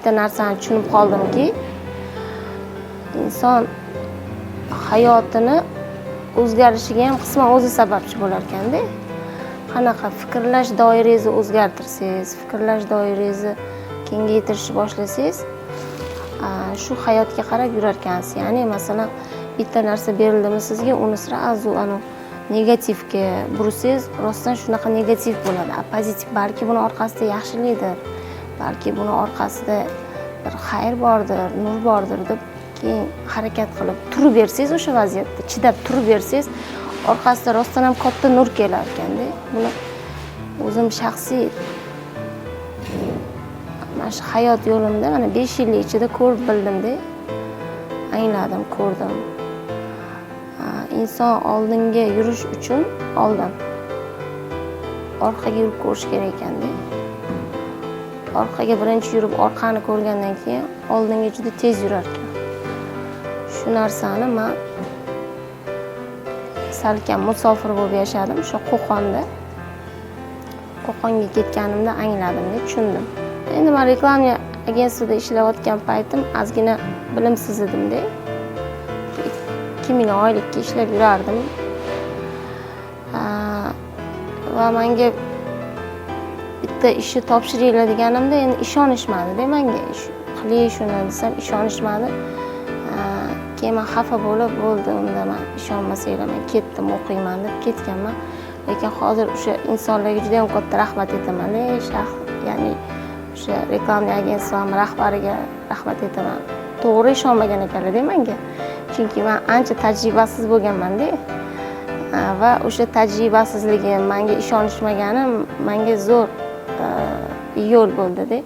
bitta narsani tushunib qoldimki, inson hayotini o'zgarishiga ham qisman o'zi sababchi bo'lar ekanda. Qanaqa fikrlash doirangizni o'zgartirsangiz, fikrlash doirangizni kengaytirishni boshlasangiz, shu hayotga qarab yurar ekansiz. Ya'ni masalan, bitta narsa berildimi sizga, uni srazu negativga bursangiz, rostdan shunaqa negativ bo'ladi. Pozitiv, balki buni orqasida yaxshilikdir, balki buni orqasida bir xayr bordir, nur bordir deb keyin harakat qilib turib bersangiz, o'sha vaziyatda chidab turib bersangiz, orqasida rostdan ham katta nur kelar ekanda. Buni o'zim shaxsiy mana shu hayot yo'limda mana 5 yillik ichida ko'rib bildimda, angladim, ko'rdim. Inson oldinga yurish uchun oldin orqaga yurib ko'rish kerak ekanda. Orqaga birinchi yurib orqani ko'rgandan keyin oldinga juda tez yurar ekan. Shu narsani men salkam musofir bo'lib yashadim, o'sha Qo'qonda. Qo'qonga ketganimda angladimda, tushundim. Endi men reklama agentsiyasida ishlayotgan paytim ozgina bilimsiz edimda. 2000 oylikka ishlab yurardim. Va menga bitta ishni topshiringlar deganimda endi ishonishmadi-da menga. Qiling shuni desam ishonishmadi. Keyin men xafa bo'lib, bo'ldi, unda men ishonmasanglar men ketdim, o'qiyman deb ketganman. Lekin hozir o'sha insonlarga juda ham katta rahmat aytaman. Ya'ni o'sha reklama agensiyasi rahbariga rahmat aytaman. To'g'ri ishonmagan ekanlar-da menga. Chunki men ancha tajribasiz bo'lganman-da. Va o'sha tajribasizligim, menga ishonishmaganim menga zo'r yo'l bo'ldi-da.